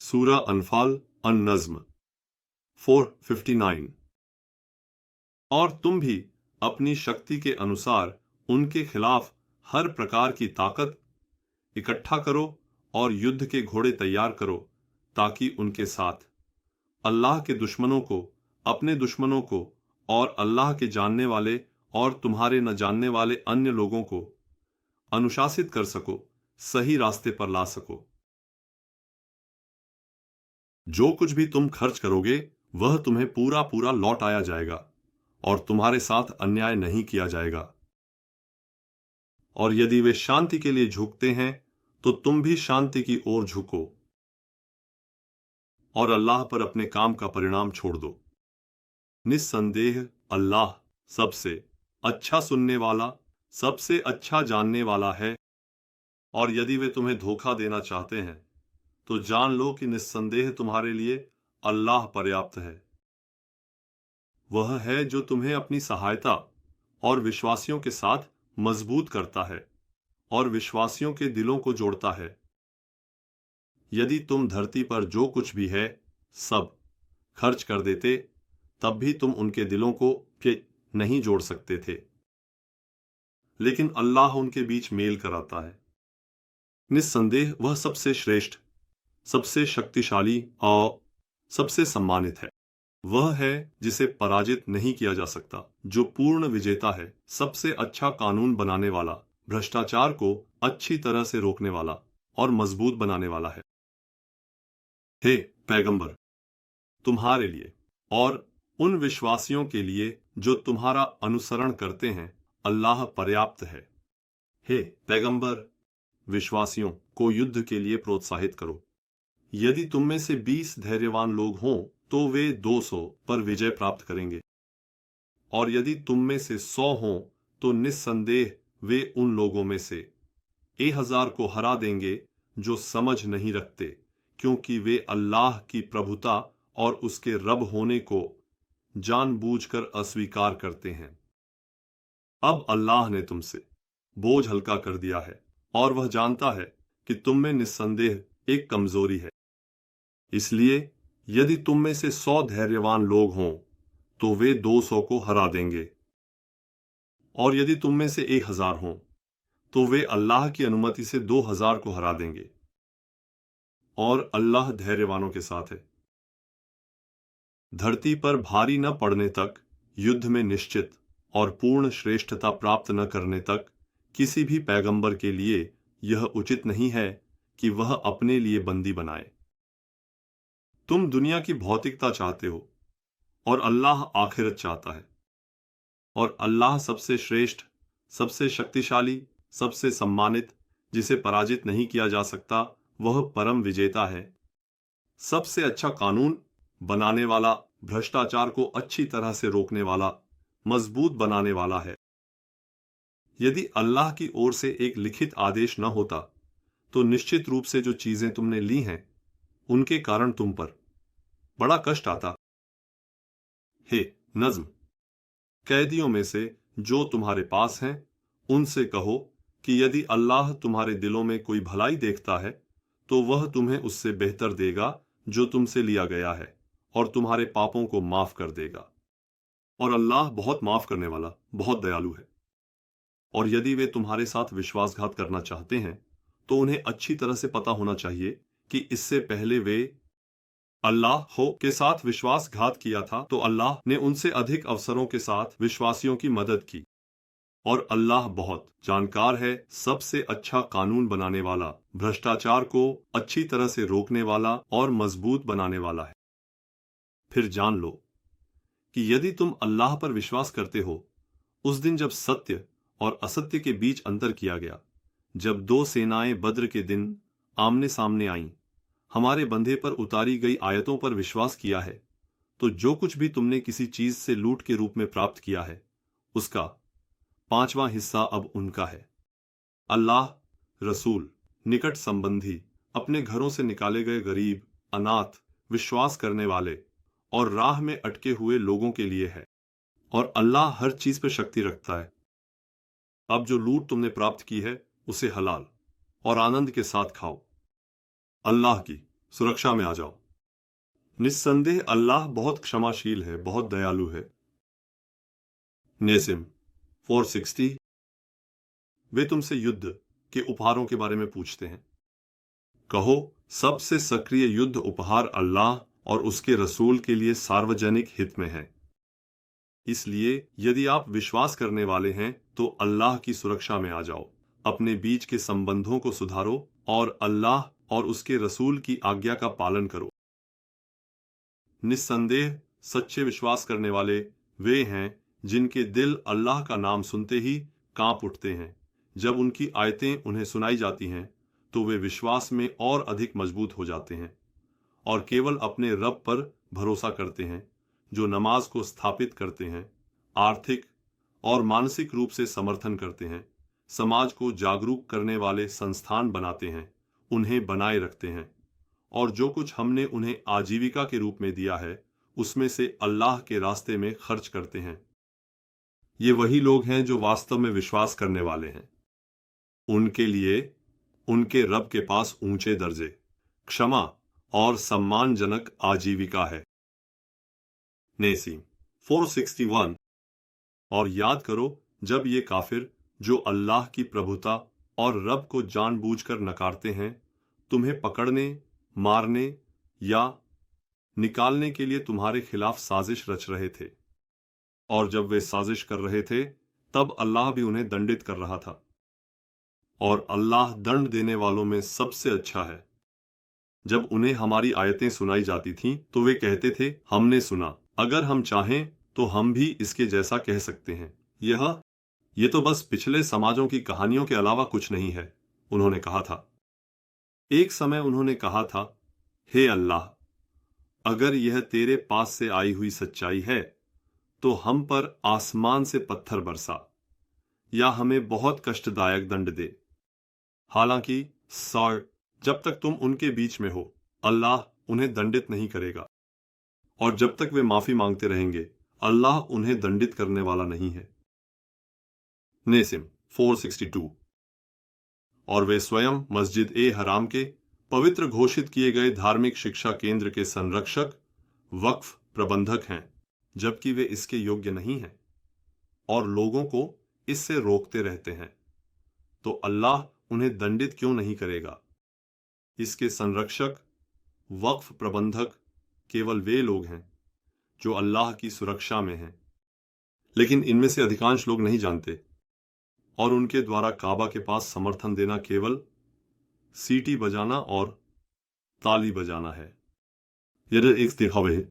सूरा अनफाल अन-नज़्म 459। और तुम भी अपनी शक्ति के अनुसार उनके खिलाफ हर प्रकार की ताकत इकट्ठा करो और युद्ध के घोड़े तैयार करो, ताकि उनके साथ अल्लाह के दुश्मनों को, अपने दुश्मनों को और अल्लाह के जानने वाले और तुम्हारे न जानने वाले अन्य लोगों को अनुशासित कर सको, सही रास्ते पर ला सको। जो कुछ भी तुम खर्च करोगे वह तुम्हें पूरा पूरा लौट आया जाएगा और तुम्हारे साथ अन्याय नहीं किया जाएगा। और यदि वे शांति के लिए झुकते हैं तो तुम भी शांति की ओर झुको और अल्लाह पर अपने काम का परिणाम छोड़ दो। निस्संदेह अल्लाह सबसे अच्छा सुनने वाला, सबसे अच्छा जानने वाला है। और यदि वे तुम्हें धोखा देना चाहते हैं तो जान लो कि निस्संदेह तुम्हारे लिए अल्लाह पर्याप्त है। वह है जो तुम्हें अपनी सहायता और विश्वासियों के साथ मजबूत करता है और विश्वासियों के दिलों को जोड़ता है। यदि तुम धरती पर जो कुछ भी है सब खर्च कर देते, तब भी तुम उनके दिलों को नहीं जोड़ सकते थे, लेकिन अल्लाह उनके बीच मेल कराता है। निस्संदेह वह सबसे श्रेष्ठ, सबसे शक्तिशाली और सबसे सम्मानित है। वह है जिसे पराजित नहीं किया जा सकता, जो पूर्ण विजेता है, सबसे अच्छा कानून बनाने वाला, भ्रष्टाचार को अच्छी तरह से रोकने वाला और मजबूत बनाने वाला है। हे पैगंबर, तुम्हारे लिए और उन विश्वासियों के लिए जो तुम्हारा अनुसरण करते हैं अल्लाह पर्याप्त है। हे पैगंबर, विश्वासियों को युद्ध के लिए प्रोत्साहित करो। यदि तुम में से 20 धैर्यवान लोग हों तो वे 200 पर विजय प्राप्त करेंगे, और यदि तुम में से 100 हों तो निस्संदेह वे उन लोगों में से 1000 को हरा देंगे जो समझ नहीं रखते, क्योंकि वे अल्लाह की प्रभुता और उसके रब होने को जानबूझकर अस्वीकार करते हैं। अब अल्लाह ने तुमसे बोझ हल्का कर दिया है और वह जानता है कि तुम में निस्संदेह एक कमजोरी है। इसलिए यदि तुम में से 100 धैर्यवान लोग हों तो वे 200 को हरा देंगे, और यदि तुम में से 1000 हों तो वे अल्लाह की अनुमति से 2000 को हरा देंगे, और अल्लाह धैर्यवानों के साथ है। धरती पर भारी न पड़ने तक, युद्ध में निश्चित और पूर्ण श्रेष्ठता प्राप्त न करने तक किसी भी पैगंबर के लिए यह उचित नहीं है कि वह अपने लिए बंदी बनाए। तुम दुनिया की भौतिकता चाहते हो और अल्लाह आखिरत चाहता है, और अल्लाह सबसे श्रेष्ठ, सबसे शक्तिशाली, सबसे सम्मानित, जिसे पराजित नहीं किया जा सकता, वह परम विजेता है। सबसे अच्छा कानून बनाने वाला, भ्रष्टाचार को अच्छी तरह से रोकने वाला, मजबूत बनाने वाला है। यदि अल्लाह की ओर से एक लिखित आदेश न होता तो निश्चित रूप से जो चीजें तुमने ली हैं उनके कारण तुम पर बड़ा कष्ट आता। हे नज्म, कैदियों में से जो तुम्हारे पास हैं उनसे कहो कि यदि अल्लाह तुम्हारे दिलों में कोई भलाई देखता है तो वह तुम्हें उससे बेहतर देगा जो तुमसे लिया गया है, और तुम्हारे पापों को माफ कर देगा। और अल्लाह बहुत माफ करने वाला, बहुत दयालु है। और यदि वे तुम्हारे साथ विश्वासघात करना चाहते हैं तो उन्हें अच्छी तरह से पता होना चाहिए कि इससे पहले वे अल्लाह के साथ विश्वासघात किया था, तो अल्लाह ने उनसे अधिक अवसरों के साथ विश्वासियों की मदद की। और अल्लाह बहुत जानकार है, सबसे अच्छा कानून बनाने वाला, भ्रष्टाचार को अच्छी तरह से रोकने वाला और मजबूत बनाने वाला है। फिर जान लो कि यदि तुम अल्लाह पर विश्वास करते हो, उस दिन जब सत्य और असत्य के बीच अंतर किया गया, जब 2 सेनाएं बद्र के दिन आमने सामने आईं, हमारे बंधे पर उतारी गई आयतों पर विश्वास किया है, तो जो कुछ भी तुमने किसी चीज से लूट के रूप में प्राप्त किया है उसका 5वां हिस्सा अब उनका है। अल्लाह, रसूल, निकट संबंधी, अपने घरों से निकाले गए गरीब, अनाथ, विश्वास करने वाले और राह में अटके हुए लोगों के लिए है, और अल्लाह हर चीज पर शक्ति रखता है। अब जो लूट तुमने प्राप्त की है उसे हलाल और आनंद के साथ खाओ। अल्लाह की सुरक्षा में आ जाओ। निस्संदेह अल्लाह बहुत क्षमाशील है, बहुत दयालु है। नेसिम 460। वे तुमसे युद्ध के उपहारों के बारे में पूछते हैं। कहो, सबसे सक्रिय युद्ध उपहार अल्लाह और उसके रसूल के लिए सार्वजनिक हित में है। इसलिए यदि आप विश्वास करने वाले हैं तो अल्लाह की सुरक्षा में आ जाओ, अपने बीच के संबंधों को सुधारो और अल्लाह और उसके रसूल की आज्ञा का पालन करो। निस्संदेह सच्चे विश्वास करने वाले वे हैं जिनके दिल अल्लाह का नाम सुनते ही कांप उठते हैं। जब उनकी आयतें उन्हें सुनाई जाती हैं तो वे विश्वास में और अधिक मजबूत हो जाते हैं और केवल अपने रब पर भरोसा करते हैं, जो नमाज को स्थापित करते हैं, आर्थिक और मानसिक रूप से समर्थन करते हैं, समाज को जागरूक करने वाले संस्थान बनाते हैं, उन्हें बनाए रखते हैं और जो कुछ हमने उन्हें आजीविका के रूप में दिया है उसमें से अल्लाह के रास्ते में खर्च करते हैं। ये वही लोग हैं जो वास्तव में विश्वास करने वाले हैं। उनके लिए उनके रब के पास ऊंचे दर्जे, क्षमा और सम्मानजनक आजीविका है। नेसीम 461। और याद करो जब ये काफिर जो अल्लाह की प्रभुता और रब को जानबूझकर नकारते हैं तुम्हें पकड़ने, मारने या निकालने के लिए तुम्हारे खिलाफ साजिश रच रहे थे, और जब वे साजिश कर रहे थे तब अल्लाह भी उन्हें दंडित कर रहा था, और अल्लाह दंड देने वालों में सबसे अच्छा है। जब उन्हें हमारी आयतें सुनाई जाती थीं तो वे कहते थे, हमने सुना, अगर हम चाहें तो हम भी इसके जैसा कह सकते हैं। ये तो बस पिछले समाजों की कहानियों के अलावा कुछ नहीं है, उन्होंने कहा था। एक समय उन्होंने कहा था, हे अल्लाह, अगर यह तेरे पास से आई हुई सच्चाई है तो हम पर आसमान से पत्थर बरसा या हमें बहुत कष्टदायक दंड दे। हालांकि जब तक तुम उनके बीच में हो अल्लाह उन्हें दंडित नहीं करेगा, और जब तक वे माफी मांगते रहेंगे अल्लाह उन्हें दंडित करने वाला नहीं है। नेसिम 462। और वे स्वयं मस्जिद ए हराम के पवित्र घोषित किए गए धार्मिक शिक्षा केंद्र के संरक्षक, वक्फ प्रबंधक हैं, जबकि वे इसके योग्य नहीं हैं और लोगों को इससे रोकते रहते हैं, तो अल्लाह उन्हें दंडित क्यों नहीं करेगा? इसके संरक्षक, वक्फ प्रबंधक केवल वे लोग हैं जो अल्लाह की सुरक्षा में हैं, लेकिन इनमें से अधिकांश लोग नहीं जानते, और उनके द्वारा काबा के पास समर्थन देना केवल सीटी बजाना और ताली बजाना है। यह एक दिखावे है।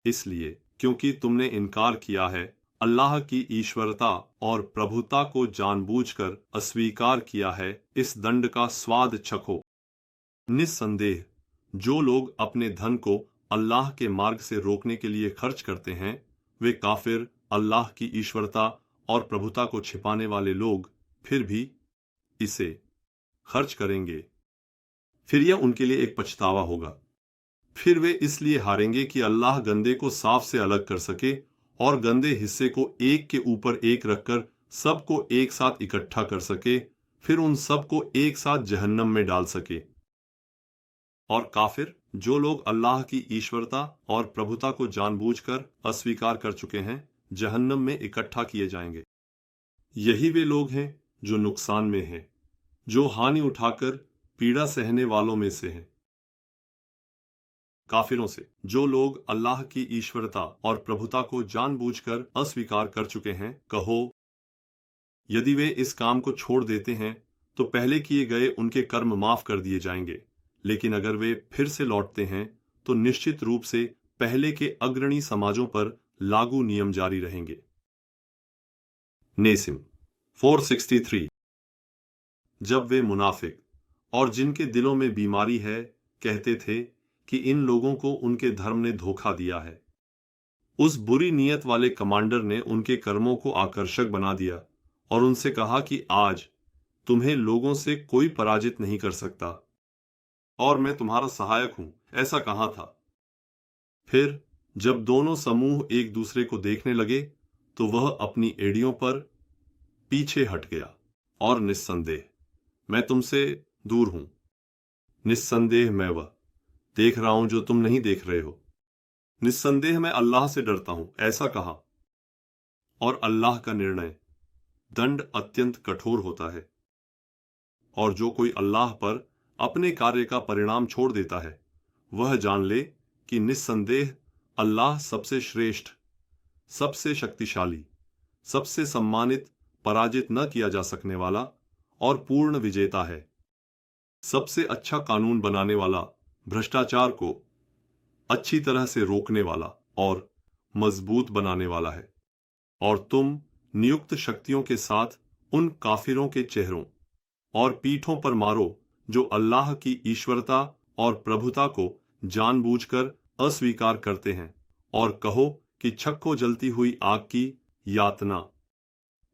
इसलिए क्योंकि तुमने इनकार किया है, अल्लाह की ईश्वरता और प्रभुता को जानबूझकर अस्वीकार किया है, इस दंड का स्वाद चखो। निस्संदेह जो लोग अपने धन को अल्लाह के मार्ग से रोकने के लिए खर्च करते हैं वे काफिर, अल्लाह की ईश्वरता और प्रभुता को छिपाने वाले लोग फिर भी इसे खर्च करेंगे। फिर यह उनके लिए एक पछतावा होगा। फिर वे इसलिए हारेंगे कि अल्लाह गंदे को साफ से अलग कर सके और गंदे हिस्से को एक के ऊपर एक रखकर सबको एक साथ इकट्ठा कर सके, फिर उन सबको एक साथ जहन्नम में डाल सके। और काफिर जो लोग अल्लाह की ईश्वरता और प्रभुता को जानबूझकर अस्वीकार कर चुके हैं जहन्नम में इकट्ठा किए जाएंगे। यही वे लोग हैं जो नुकसान में हैं, जो हानि उठाकर पीड़ा सहने वालों में से हैं। काफिरों से जो लोग अल्लाह की ईश्वरता और प्रभुता को जानबूझकर अस्वीकार कर चुके हैं, कहो, यदि वे इस काम को छोड़ देते हैं तो पहले किए गए उनके कर्म माफ कर दिए जाएंगे, लेकिन अगर वे फिर से लौटते हैं तो निश्चित रूप से पहले के अग्रणी समाजों पर लागू नियम जारी रहेंगे। नेसिम 463। जब वे मुनाफिक और जिनके दिलों में बीमारी है कहते थे कि इन लोगों को उनके धर्म ने धोखा दिया है, उस बुरी नीयत वाले कमांडर ने उनके कर्मों को आकर्षक बना दिया और उनसे कहा कि आज तुम्हें लोगों से कोई पराजित नहीं कर सकता और मैं तुम्हारा सहायक हूं, ऐसा कहा था। फिर जब दोनों समूह एक दूसरे को देखने लगे तो वह अपनी एड़ियों पर पीछे हट गया और निस्संदेह मैं तुमसे दूर हूं। निस्संदेह मैं वह देख रहा हूं जो तुम नहीं देख रहे हो। निस्संदेह मैं अल्लाह से डरता हूं, ऐसा कहा। और अल्लाह का निर्णय, दंड अत्यंत कठोर होता है। और जो कोई अल्लाह पर अपने कार्य का परिणाम छोड़ देता है, वह जान ले कि निस्संदेह अल्लाह सबसे श्रेष्ठ, सबसे शक्तिशाली, सबसे सम्मानित, पराजित न किया जा सकने वाला और पूर्ण विजेता है। सबसे अच्छा कानून बनाने वाला, भ्रष्टाचार को अच्छी तरह से रोकने वाला और मजबूत बनाने वाला है। और तुम नियुक्त शक्तियों के साथ उन काफिरों के चेहरों और पीठों पर मारो जो अल्लाह की ईश्वरता और प्रभुता को जानबूझकर अस्वीकार करते हैं, और कहो कि छक्को जलती हुई आग की यातना।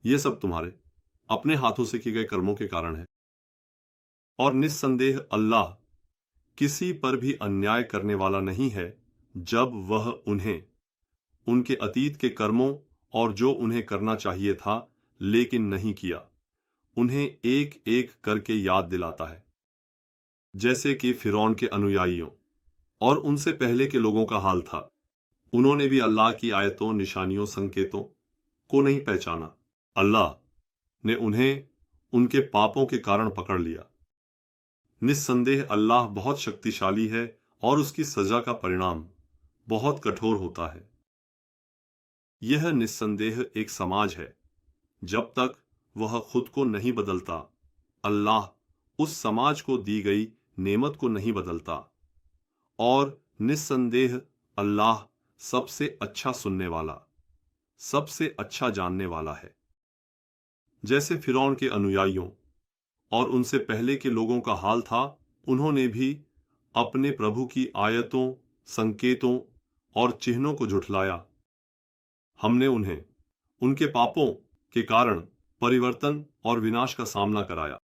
ये सब तुम्हारे अपने हाथों से किए गए कर्मों के कारण है। और निस्संदेह अल्लाह किसी पर भी अन्याय करने वाला नहीं है, जब वह उन्हें उनके अतीत के कर्मों और जो उन्हें करना चाहिए था लेकिन नहीं किया, उन्हें एक एक करके याद दिलाता है। जैसे कि फिरौन के अनुयायियों और उनसे पहले के लोगों का हाल था। उन्होंने भी अल्लाह की आयतों, निशानियों, संकेतों को नहीं पहचाना। अल्लाह ने उन्हें उनके पापों के कारण पकड़ लिया। निस्संदेह अल्लाह बहुत शक्तिशाली है और उसकी सजा का परिणाम बहुत कठोर होता है। यह निस्संदेह एक समाज है। जब तक वह खुद को नहीं बदलता, अल्लाह उस समाज को दी गई नेमत को नहीं बदलता। और निस्संदेह अल्लाह सबसे अच्छा सुनने वाला, सबसे अच्छा जानने वाला है। जैसे फिरौन के अनुयायियों और उनसे पहले के लोगों का हाल था, उन्होंने भी अपने प्रभु की आयतों, संकेतों और चिन्हों को झुठलाया। हमने उन्हें उनके पापों के कारण परिवर्तन और विनाश का सामना कराया।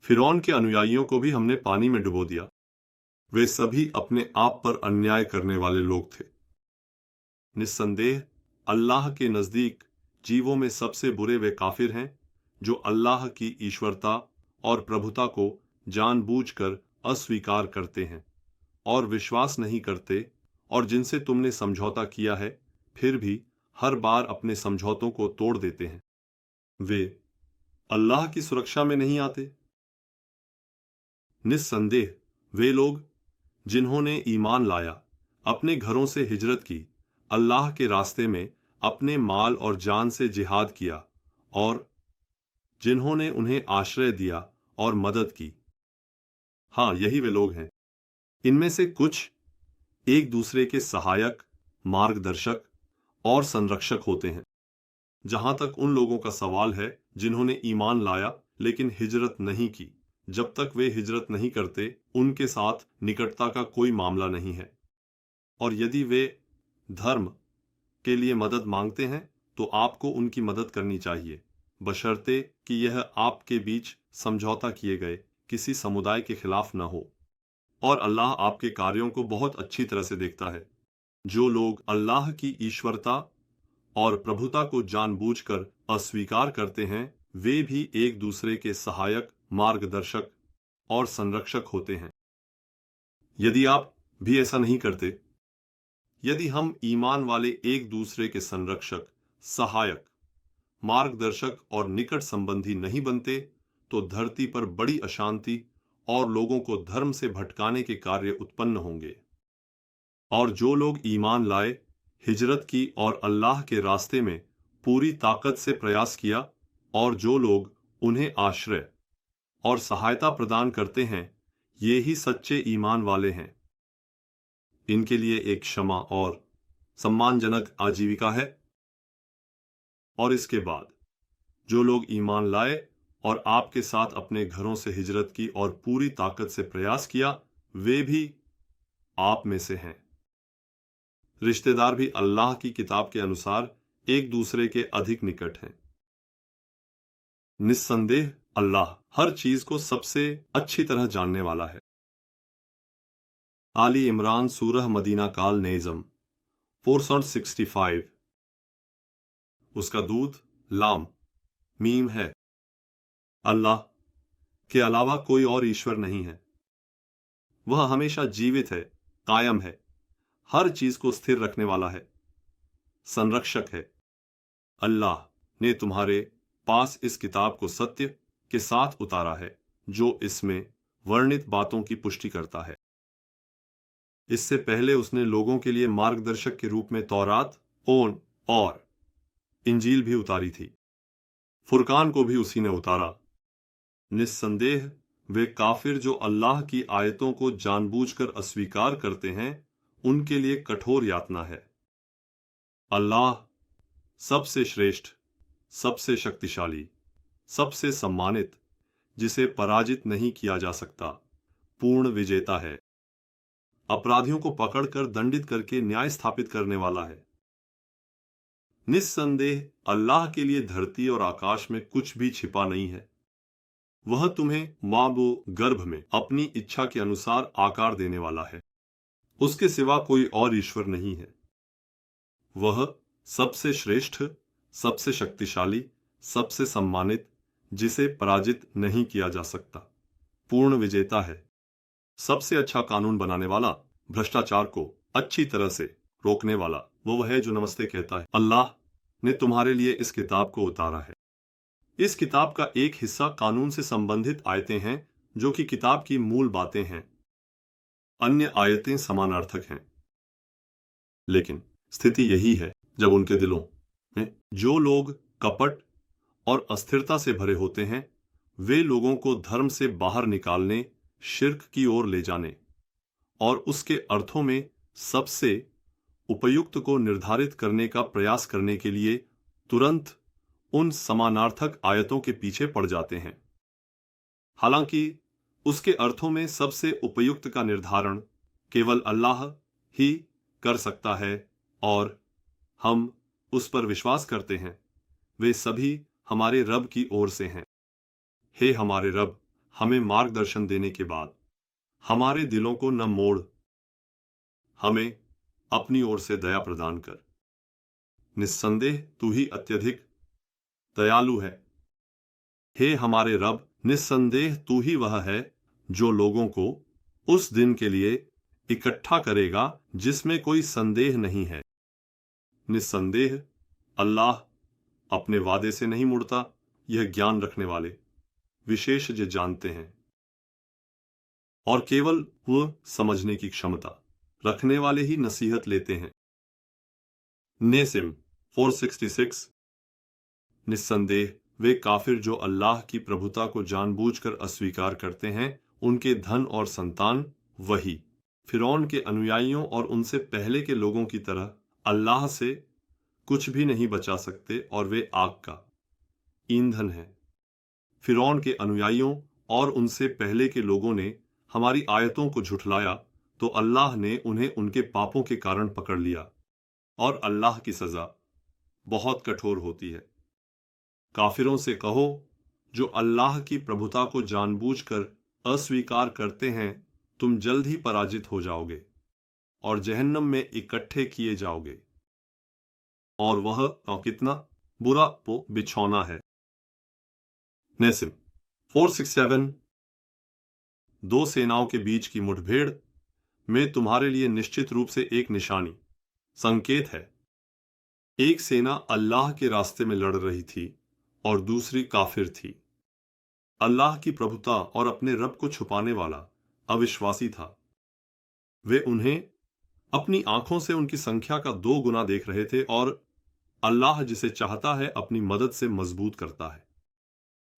फिरौन के अनुयायियों को भी हमने पानी में डुबो दिया। वे सभी अपने आप पर अन्याय करने वाले लोग थे। निस्संदेह अल्लाह के नजदीक जीवों में सबसे बुरे वे काफिर हैं जो अल्लाह की ईश्वरता और प्रभुता को जानबूझकर अस्वीकार करते हैं और विश्वास नहीं करते, और जिनसे तुमने समझौता किया है फिर भी हर बार अपने समझौतों को तोड़ देते हैं। वे अल्लाह की सुरक्षा में नहीं आते। निस्संदेह वे लोग जिन्होंने ईमान लाया, अपने घरों से हिजरत की, अल्लाह के रास्ते में अपने माल और जान से जिहाद किया, और जिन्होंने उन्हें आश्रय दिया और मदद की। हाँ, यही वे लोग हैं। इनमें से कुछ एक दूसरे के सहायक, मार्गदर्शक और संरक्षक होते हैं। जहां तक उन लोगों का सवाल है जिन्होंने ईमान लाया लेकिन हिजरत नहीं की, जब तक वे हिजरत नहीं करते, उनके साथ निकटता का कोई मामला नहीं है। और यदि वे धर्म के लिए मदद मांगते हैं तो आपको उनकी मदद करनी चाहिए, बशर्ते कि यह आपके बीच समझौता किए गए किसी समुदाय के खिलाफ न हो। और अल्लाह आपके कार्यों को बहुत अच्छी तरह से देखता है। जो लोग अल्लाह की ईश्वरता और प्रभुता को जानबूझकर अस्वीकार करते हैं, वे भी एक दूसरे के सहायक, मार्गदर्शक और संरक्षक होते हैं। यदि आप भी ऐसा नहीं करते, यदि हम ईमान वाले एक दूसरे के संरक्षक, सहायक, मार्गदर्शक और निकट संबंधी नहीं बनते, तो धरती पर बड़ी अशांति और लोगों को धर्म से भटकाने के कार्य उत्पन्न होंगे। और जो लोग ईमान लाए, हिजरत की और अल्लाह के रास्ते में पूरी ताकत से प्रयास किया, और जो लोग उन्हें आश्रय और सहायता प्रदान करते हैं, ये ही सच्चे ईमान वाले हैं। इनके लिए एक क्षमा और सम्मानजनक आजीविका है। और इसके बाद जो लोग ईमान लाए और आपके साथ अपने घरों से हिजरत की और पूरी ताकत से प्रयास किया, वे भी आप में से हैं। रिश्तेदार भी अल्लाह की किताब के अनुसार एक दूसरे के अधिक निकट हैं। निस्संदेह अल्लाह हर चीज को सबसे अच्छी तरह जानने वाला है। आली इमरान सूरह मदीना काल नेज़म 465। उसका दूध लाम मीम है। अल्लाह के अलावा कोई और ईश्वर नहीं है। वह हमेशा जीवित है, कायम है, हर चीज को स्थिर रखने वाला है, संरक्षक है। अल्लाह ने तुम्हारे पास इस किताब को सत्य के साथ उतारा है, जो इसमें वर्णित बातों की पुष्टि करता है। इससे पहले उसने लोगों के लिए मार्गदर्शक के रूप में तौरात, ओन और इंजील भी उतारी थी। फुरकान को भी उसी ने उतारा। निस्संदेह वे काफिर जो अल्लाह की आयतों को जानबूझकर अस्वीकार करते हैं, उनके लिए कठोर यातना है। अल्लाह सबसे श्रेष्ठ, सबसे शक्तिशाली, सबसे सम्मानित, जिसे पराजित नहीं किया जा सकता, पूर्ण विजेता है। अपराधियों को पकड़कर दंडित करके न्याय स्थापित करने वाला है। निस्संदेह अल्लाह के लिए धरती और आकाश में कुछ भी छिपा नहीं है। वह तुम्हें मां गर्भ में अपनी इच्छा के अनुसार आकार देने वाला है। उसके सिवा कोई और ईश्वर नहीं है। वह सबसे श्रेष्ठ, सबसे शक्तिशाली, सबसे सम्मानित, जिसे पराजित नहीं किया जा सकता, पूर्ण विजेता है। सबसे अच्छा कानून बनाने वाला, भ्रष्टाचार को अच्छी तरह से रोकने वाला वह है जो नमस्ते कहता है। अल्लाह ने तुम्हारे लिए इस किताब को उतारा है। इस किताब का एक हिस्सा कानून से संबंधित आयतें हैं, जो कि किताब की मूल बातें हैं। अन्य आयतें समानार्थक हैं। लेकिन स्थिति यही है, जब उनके दिलों में जो लोग कपट और अस्थिरता से भरे होते हैं, वे लोगों को धर्म से बाहर निकालने, शिर्क की ओर ले जाने और उसके अर्थों में सबसे उपयुक्त को निर्धारित करने का प्रयास करने के लिए तुरंत उन समानार्थक आयतों के पीछे पड़ जाते हैं। हालांकि उसके अर्थों में सबसे उपयुक्त का निर्धारण केवल अल्लाह ही कर सकता है और हम उस पर विश्वास करते हैं। वे सभी हमारे रब की ओर से हैं। हे हमारे रब, हमें मार्गदर्शन देने के बाद हमारे दिलों को न मोड़, हमें अपनी ओर से दया प्रदान कर। निस्संदेह तू ही अत्यधिक दयालु है। हे हमारे रब, निस्संदेह तू ही वह है जो लोगों को उस दिन के लिए इकट्ठा करेगा जिसमें कोई संदेह नहीं है। निस्संदेह अल्लाह अपने वादे से नहीं मुड़ता, यह ज्ञान रखने वाले विशेषज्ञ जानते हैं। और केवल वह समझने की क्षमता रखने वाले ही नसीहत लेते हैं। नेसिम 466। निस्संदेह वे काफिर जो अल्लाह की प्रभुता को जानबूझकर अस्वीकार करते हैं, उनके धन और संतान वही फिरौन के अनुयायियों और उनसे पहले के लोगों की तरह अल्लाह से कुछ भी नहीं बचा सकते और वे आग का ईंधन है। फिरौन के अनुयायियों और उनसे पहले के लोगों ने हमारी आयतों को झुठलाया, तो अल्लाह ने उन्हें उनके पापों के कारण पकड़ लिया और अल्लाह की सजा बहुत कठोर होती है। काफिरों से कहो जो अल्लाह की प्रभुता को जानबूझकर अस्वीकार करते हैं, तुम जल्द ही पराजित हो जाओगे और जहन्नम में इकट्ठे किए जाओगे, और वह कितना बुरा बिछौना है। नेसिम 467। दो सेनाओं के बीच की मुठभेड़ में तुम्हारे लिए निश्चित रूप से एक निशानी, संकेत है। एक सेना अल्लाह के रास्ते में लड़ रही थी और दूसरी काफिर थी। अल्लाह की प्रभुता और अपने रब को छुपाने वाला अविश्वासी था। वे उन्हें अपनी आंखों से उनकी संख्या का 2 गुना देख रहे थे और अल्लाह जिसे चाहता है अपनी मदद से मजबूत करता है।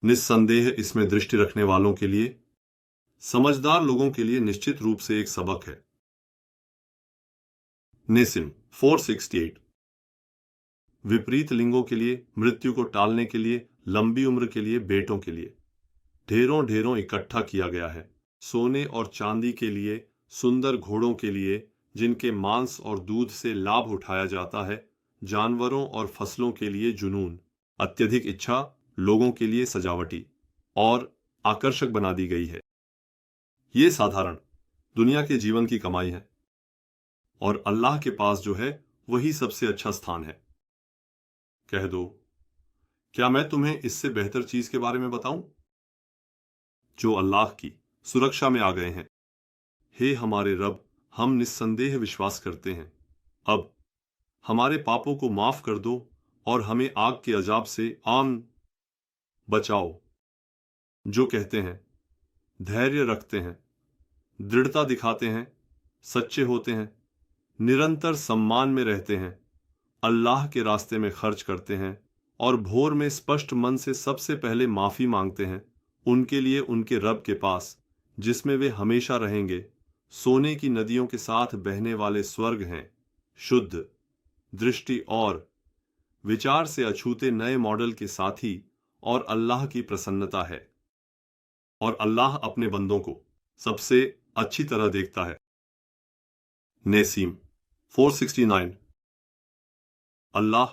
निस्संदेह इसमें दृष्टि रखने वालों के लिए, समझदार लोगों के लिए निश्चित रूप से एक सबक है। नेसिम 468। विपरीत लिंगों के लिए, मृत्यु को टालने के लिए, लंबी उम्र के लिए, बेटों के लिए ढेरों ढेरों इकट्ठा किया गया है। सोने और चांदी के लिए, सुंदर घोड़ों के लिए जिनके मांस और दूध से लाभ उठाया जाता है, जानवरों और फसलों के लिए जुनून, अत्यधिक इच्छा लोगों के लिए सजावटी और आकर्षक बना दी गई है। ये साधारण दुनिया के जीवन की कमाई है और अल्लाह के पास जो है वही सबसे अच्छा स्थान है। कह दो, क्या मैं तुम्हें इससे बेहतर चीज के बारे में बताऊं? जो अल्लाह की सुरक्षा में आ गए हैं। हे हमारे रब, हम निस्संदेह विश्वास करते हैं। अब हमारे पापों को माफ कर दो और हमें आग के अजाब से बचाओ। जो कहते हैं, धैर्य रखते हैं, दृढ़ता दिखाते हैं, सच्चे होते हैं, निरंतर सम्मान में रहते हैं, अल्लाह के रास्ते में खर्च करते हैं और भोर में स्पष्ट मन से सबसे पहले माफी मांगते हैं, उनके लिए उनके रब के पास, जिसमें वे हमेशा रहेंगे, सोने की नदियों के साथ बहने वाले स्वर्ग हैं, शुद्ध दृष्टि और विचार से अछूते नए मॉडल के साथी, और अल्लाह की प्रसन्नता है। और अल्लाह अपने बंदों को सबसे अच्छी तरह देखता है। नेसीम 469। अल्लाह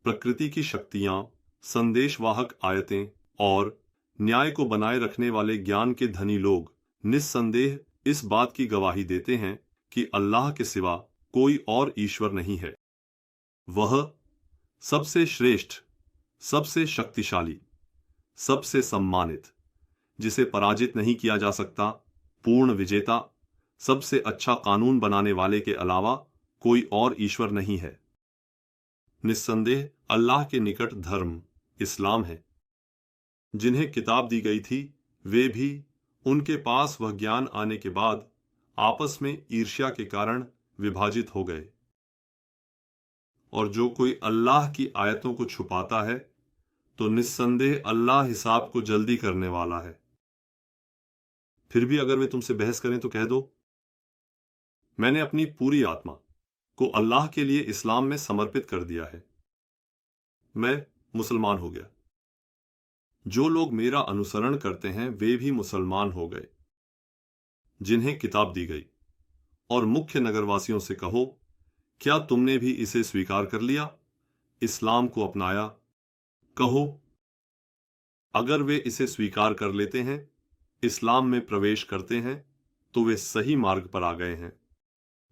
प्रकृति की शक्तियां, संदेशवाहक आयतें और न्याय को बनाए रखने वाले ज्ञान के धनी लोग निस्संदेह इस बात की गवाही देते हैं कि अल्लाह के सिवा कोई और ईश्वर नहीं है। वह सबसे श्रेष्ठ, सबसे शक्तिशाली, सबसे सम्मानित, जिसे पराजित नहीं किया जा सकता, पूर्ण विजेता, सबसे अच्छा कानून बनाने वाले के अलावा कोई और ईश्वर नहीं है। निस्संदेह अल्लाह के निकट धर्म इस्लाम है। जिन्हें किताब दी गई थी वे भी उनके पास वह ज्ञान आने के बाद आपस में ईर्ष्या के कारण विभाजित हो गए। और जो कोई अल्लाह की आयतों को छुपाता है तो निस्संदेह अल्लाह हिसाब को जल्दी करने वाला है। फिर भी अगर वे तुमसे बहस करें तो कह दो, मैंने अपनी पूरी आत्मा को अल्लाह के लिए इस्लाम में समर्पित कर दिया है, मैं मुसलमान हो गया। जो लोग मेरा अनुसरण करते हैं वे भी मुसलमान हो गए जिन्हें किताब दी गई। और मुख्य नगरवासियों से कहो, क्या तुमने भी इसे स्वीकार कर लिया, इस्लाम को अपनाया? कहो, अगर वे इसे स्वीकार कर लेते हैं, इस्लाम में प्रवेश करते हैं, तो वे सही मार्ग पर आ गए हैं।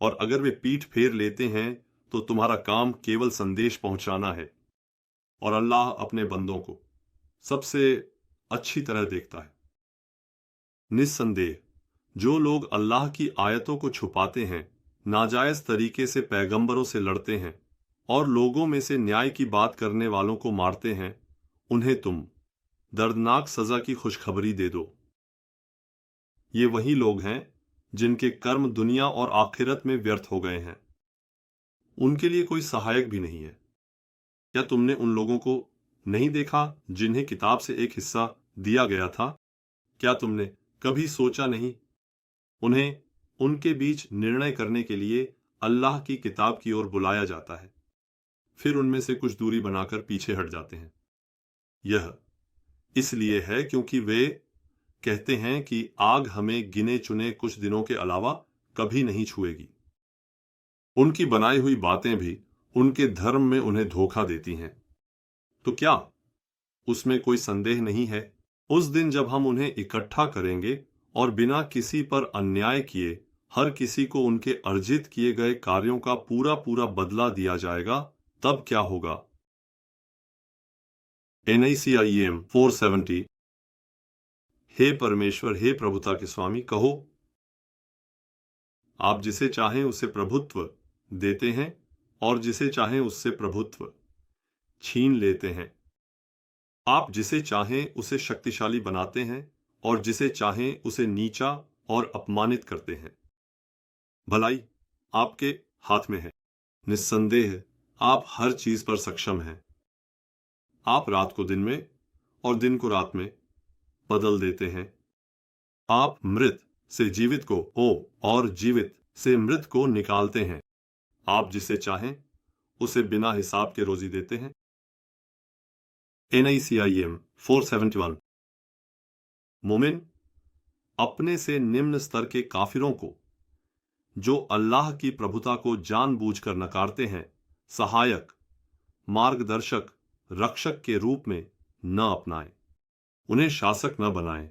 और अगर वे पीठ फेर लेते हैं तो तुम्हारा काम केवल संदेश पहुंचाना है। और अल्लाह अपने बंदों को सबसे अच्छी तरह देखता है। निस्संदेह जो लोग अल्लाह की आयतों को छुपाते हैं, नाजायज तरीके से पैगंबरों से लड़ते हैं और लोगों में से न्याय की बात करने वालों को मारते हैं, उन्हें तुम दर्दनाक सजा की खुशखबरी दे दो। ये वही लोग हैं जिनके कर्म दुनिया और आखिरत में व्यर्थ हो गए हैं, उनके लिए कोई सहायक भी नहीं है। क्या तुमने उन लोगों को नहीं देखा जिन्हें किताब से एक हिस्सा दिया गया था? क्या तुमने कभी सोचा नहीं, उन्हें उनके बीच निर्णय करने के लिए अल्लाह की किताब की ओर बुलाया जाता है, फिर उनमें से कुछ दूरी बनाकर पीछे हट जाते हैं। यह इसलिए है क्योंकि वे कहते हैं कि आग हमें गिने चुने कुछ दिनों के अलावा कभी नहीं छुएगी। उनकी बनाई हुई बातें भी उनके धर्म में उन्हें धोखा देती हैं। तो क्या उसमें कोई संदेह नहीं है? उस दिन जब हम उन्हें इकट्ठा करेंगे और बिना किसी पर अन्याय किए हर किसी को उनके अर्जित किए गए कार्यों का पूरा पूरा बदला दिया जाएगा, तब क्या होगा? NICIM 470। हे परमेश्वर, हे प्रभुता के स्वामी, कहो, आप जिसे चाहें उसे प्रभुत्व देते हैं और जिसे चाहें उससे प्रभुत्व छीन लेते हैं। आप जिसे चाहें उसे शक्तिशाली बनाते हैं और जिसे चाहें उसे नीचा और अपमानित करते हैं। भलाई आपके हाथ में है। निस्संदेह आप हर चीज पर सक्षम हैं। आप रात को दिन में और दिन को रात में बदल देते हैं। आप मृत से जीवित को और जीवित से मृत को निकालते हैं। आप जिसे चाहें उसे बिना हिसाब के रोजी देते हैं। NICIM 471। मोमिन अपने से निम्न स्तर के काफिरों को, जो अल्लाह की प्रभुता को जानबूझकर नकारते हैं, सहायक, मार्गदर्शक, रक्षक के रूप में न अपनाएं। उन्हें शासक न बनाएं।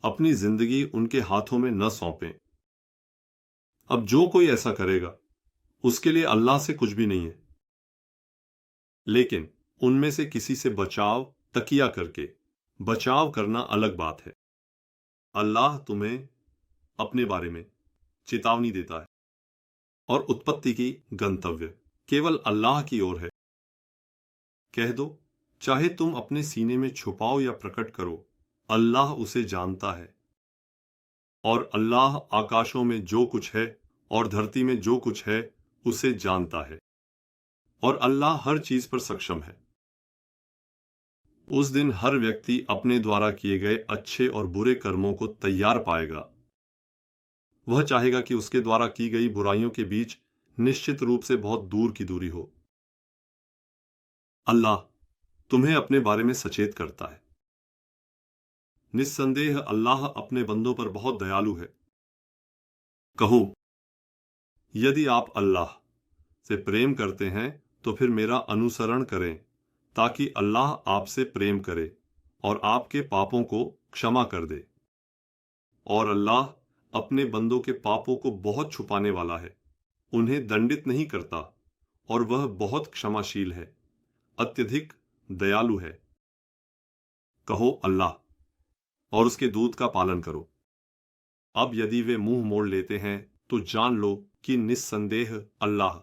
अपनी जिंदगी उनके हाथों में न सौंपें। अब जो कोई ऐसा करेगा उसके लिए अल्लाह से कुछ भी नहीं है। लेकिन उनमें से किसी से बचाव तकिया करके बचाव करना अलग बात है। अल्लाह तुम्हें अपने बारे में चेतावनी देता है और उत्पत्ति की गंतव्य केवल अल्लाह की ओर है। कह दो, चाहे तुम अपने सीने में छुपाओ या प्रकट करो, अल्लाह उसे जानता है। और अल्लाह आकाशों में जो कुछ है और धरती में जो कुछ है उसे जानता है, और अल्लाह हर चीज पर सक्षम है। उस दिन हर व्यक्ति अपने द्वारा किए गए अच्छे और बुरे कर्मों को तैयार पाएगा। वह चाहेगा कि उसके द्वारा की गई बुराइयों के बीच निश्चित रूप से बहुत दूर की दूरी हो। अल्लाह तुम्हें अपने बारे में सचेत करता है। निस्संदेह अल्लाह अपने बंदों पर बहुत दयालु है। कहो, यदि आप अल्लाह से प्रेम करते हैं तो फिर मेरा अनुसरण करें, ताकि अल्लाह आपसे प्रेम करे और आपके पापों को क्षमा कर दे। और अल्लाह अपने बंदों के पापों को बहुत छुपाने वाला है, उन्हें दंडित नहीं करता, और वह बहुत क्षमाशील है, अत्यधिक दयालु है। कहो अल्लाह और उसके दूत का पालन करो। अब यदि वे मुंह मोड़ लेते हैं तो जान लो कि निस्संदेह अल्लाह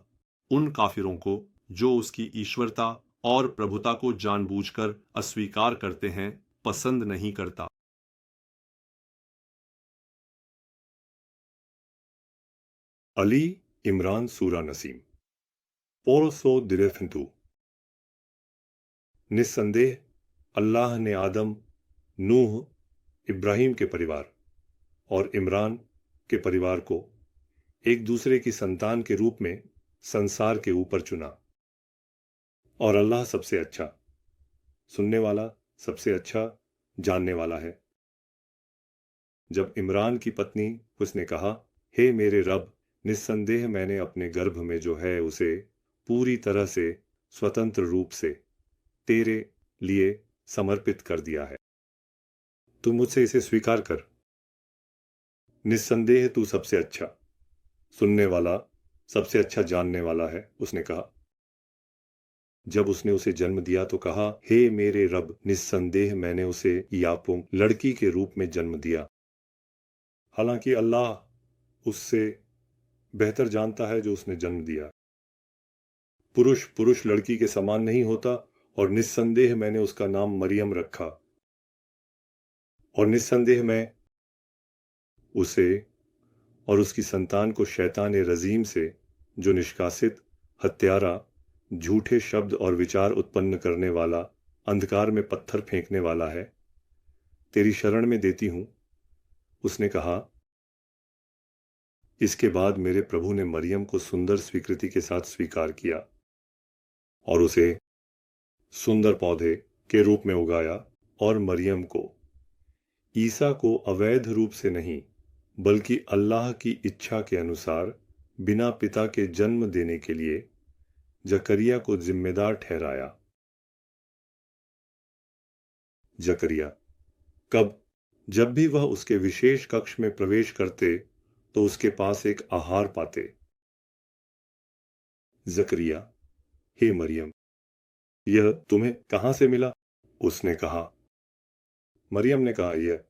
उन काफिरों को जो उसकी ईश्वरता और प्रभुता को जानबूझकर अस्वीकार करते हैं पसंद नहीं करता। Ali Imran Sura Nasim पोरसो दिरेफिंतु। निस्संदेह अल्लाह ने आदम, नूह, इब्राहिम के परिवार और इमरान के परिवार को एक दूसरे की संतान के रूप में संसार के ऊपर चुना। और अल्लाह सबसे अच्छा सुनने वाला, सबसे अच्छा जानने वाला है। जब इमरान की पत्नी उसने कहा, हे मेरे रब, निस्संदेह मैंने अपने गर्भ में जो है उसे पूरी तरह से स्वतंत्र रूप से तेरे लिए समर्पित कर दिया है। तू मुझसे इसे स्वीकार कर। निस्संदेह तू सबसे अच्छा सुनने वाला, सबसे अच्छा जानने वाला है, उसने कहा। जब उसने उसे जन्म दिया तो कहा, हे मेरे रब, निस्संदेह मैंने उसे यापोंग लड़की के रूप में जन्म दिया। हालांकि अल्लाह उससे बेहतर जानता है जो उसने जन्म दिया। पुरुष पुरुष लड़की के समान नहीं होता, और निस्संदेह मैंने उसका नाम मरियम रखा। और निस्संदेह मैं उसे और उसकी संतान को शैतान रजीम से, जो निष्कासित, हत्यारा, झूठे शब्द और विचार उत्पन्न करने वाला, अंधकार में पत्थर फेंकने वाला है, तेरी शरण में देती हूं। उसने कहा। इसके बाद मेरे प्रभु ने मरियम को सुंदर स्वीकृति के साथ स्वीकार किया और उसे सुंदर पौधे के रूप में उगाया, और मरियम को, ईसा को अवैध रूप से नहीं बल्कि अल्लाह की इच्छा के अनुसार बिना पिता के जन्म देने के लिए जकरिया को जिम्मेदार ठहराया। जकरिया कब जब भी वह उसके विशेष कक्ष में प्रवेश करते तो उसके पास एक आहार पाते। जकरिया, हे मरियम, यह तुम्हें कहां से मिला? उसने कहा। मरियम ने कहा, यह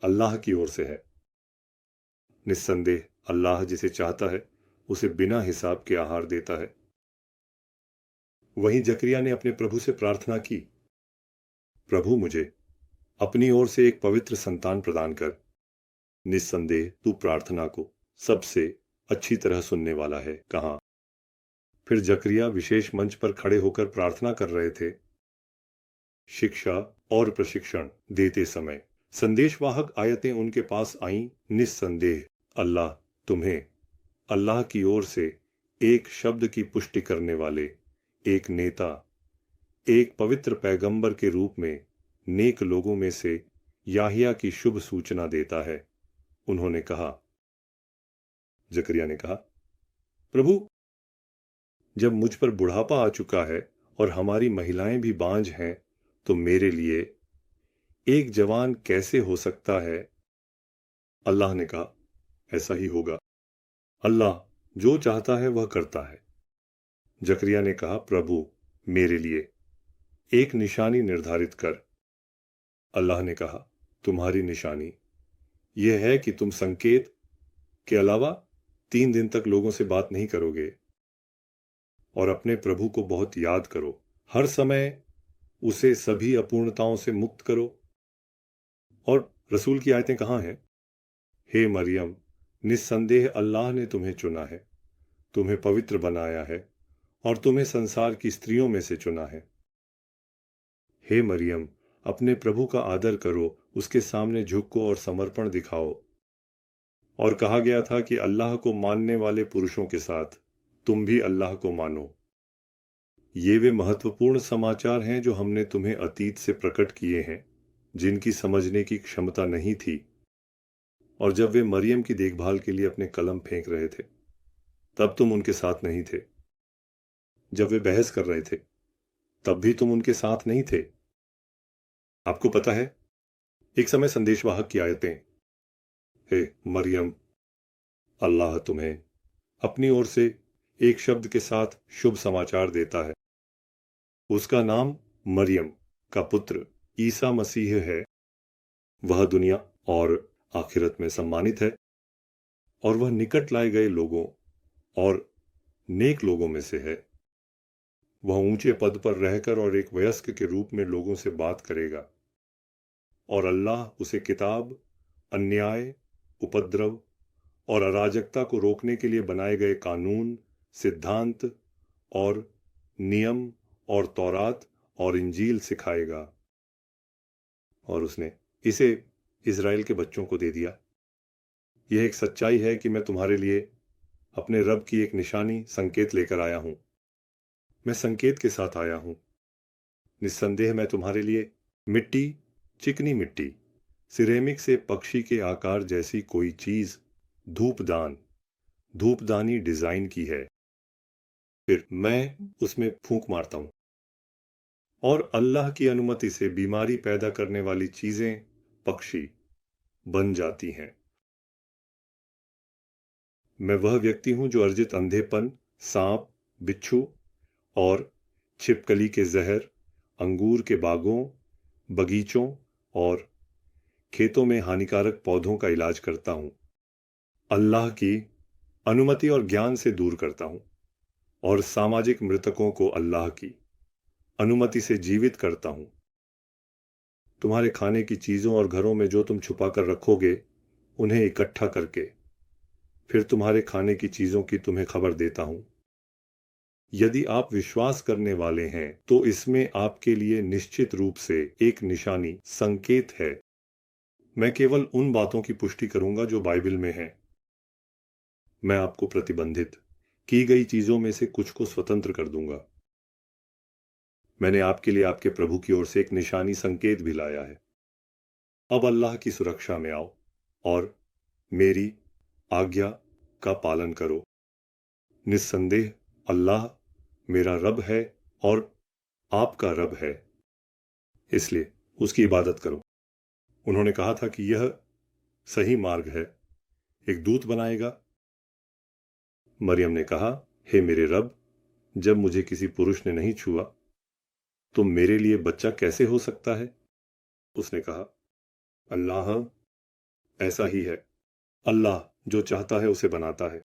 अल्लाह की ओर से है। निस्संदेह अल्लाह जिसे चाहता है उसे बिना हिसाब के आहार देता है। वहीं जकरिया ने अपने प्रभु से प्रार्थना की, प्रभु मुझे अपनी ओर से एक पवित्र संतान प्रदान कर। निस्संदेह तू प्रार्थना को सबसे अच्छी तरह सुनने वाला है। कहा। फिर जकरिया विशेष मंच पर खड़े होकर प्रार्थना कर रहे थे। शिक्षा और प्रशिक्षण देते समय संदेशवाहक आयतें उनके पास आईं। निस्संदेह अल्लाह तुम्हें अल्लाह की ओर से एक शब्द की पुष्टि करने वाले एक नेता, एक पवित्र पैगंबर के रूप में नेक लोगों में से याहिया की शुभ सूचना देता है। उन्होंने कहा। जकरिया ने कहा, प्रभु, जब मुझ पर बुढ़ापा आ चुका है और हमारी महिलाएं भी बांझ हैं, तो मेरे लिए एक जवान कैसे हो सकता है? अल्लाह ने कहा, ऐसा ही होगा। अल्लाह जो चाहता है वह करता है। जकरिया ने कहा, प्रभु, मेरे लिए एक निशानी निर्धारित कर। अल्लाह ने कहा, तुम्हारी निशानी यह है कि तुम संकेत के अलावा 3 दिन तक लोगों से बात नहीं करोगे और अपने प्रभु को बहुत याद करो। हर समय उसे सभी अपूर्णताओं से मुक्त करो। और रसूल की आयतें कहाँ हैं? हे मरियम, निस्संदेह अल्लाह ने तुम्हें चुना है, तुम्हें पवित्र बनाया है और तुम्हें संसार की स्त्रियों में से चुना है। हे मरियम, अपने प्रभु का आदर करो, उसके सामने झुको और समर्पण दिखाओ। और कहा गया था कि अल्लाह को मानने वाले पुरुषों के साथ तुम भी अल्लाह को मानो। ये वे महत्वपूर्ण समाचार हैं जो हमने तुम्हें अतीत से प्रकट किए हैं, जिनकी समझने की क्षमता नहीं थी। और जब वे मरियम की देखभाल के लिए अपने कलम फेंक रहे थे, तब तुम उनके साथ नहीं थे। जब वे बहस कर रहे थे, तब भी तुम उनके साथ नहीं थे। आपको पता है, एक समय संदेशवाहक की आयतें, हे मरियम, अल्लाह तुम्हें अपनी ओर से एक शब्द के साथ शुभ समाचार देता है। उसका नाम मरियम का पुत्र ईसा मसीह है। वह दुनिया और आखिरत में सम्मानित है और वह निकट लाए गए लोगों और नेक लोगों में से है। वह ऊंचे पद पर रहकर और एक वयस्क के रूप में लोगों से बात करेगा और अल्लाह उसे किताब, अन्याय, उपद्रव और अराजकता को रोकने के लिए बनाए गए कानून, सिद्धांत और नियम और तौरात और इंजील सिखाएगा। और उसने इसे इज़राइल के बच्चों को दे दिया। यह एक सच्चाई है कि मैं तुम्हारे लिए अपने रब की एक निशानी, संकेत लेकर आया हूं। मैं संकेत के साथ आया हूं। निस्संदेह मैं तुम्हारे लिए मिट्टी, चिकनी मिट्टी, सिरेमिक से पक्षी के आकार जैसी कोई चीज, धूपदानी डिजाइन की है। फिर मैं उसमें फूंक मारता हूं और अल्लाह की अनुमति से बीमारी पैदा करने वाली चीजें, पक्षी बन जाती हैं। मैं वह व्यक्ति हूं जो अर्जित अंधेपन, सांप, बिच्छू और छिपकली के जहर, अंगूर के बागों, बगीचों और खेतों में हानिकारक पौधों का इलाज करता हूं। अल्लाह की अनुमति और ज्ञान से दूर करता हूं और सामाजिक मृतकों को अल्लाह की अनुमति से जीवित करता हूं। तुम्हारे खाने की चीजों और घरों में जो तुम छुपा कर रखोगे, उन्हें इकट्ठा करके फिर तुम्हारे खाने की चीजों की तुम्हें खबर देता हूं। यदि आप विश्वास करने वाले हैं तो इसमें आपके लिए निश्चित रूप से एक निशानी, संकेत है। मैं केवल उन बातों की पुष्टि करूंगा जो बाइबल में हैं। मैं आपको प्रतिबंधित की गई चीजों में से कुछ को स्वतंत्र कर दूंगा। मैंने आपके लिए आपके प्रभु की ओर से एक निशानी, संकेत भी लाया है। अब अल्लाह की सुरक्षा में आओ और मेरी आज्ञा का पालन करो। निस्संदेह अल्लाह मेरा रब है और आपका रब है, इसलिए उसकी इबादत करो। उन्होंने कहा था कि यह सही मार्ग है, एक दूत बनाएगा। मरियम ने कहा, हे मेरे रब, जब मुझे किसी पुरुष ने नहीं छुआ तो मेरे लिए बच्चा कैसे हो सकता है? उसने कहा, अल्लाह ऐसा ही है। अल्लाह जो चाहता है उसे बनाता है।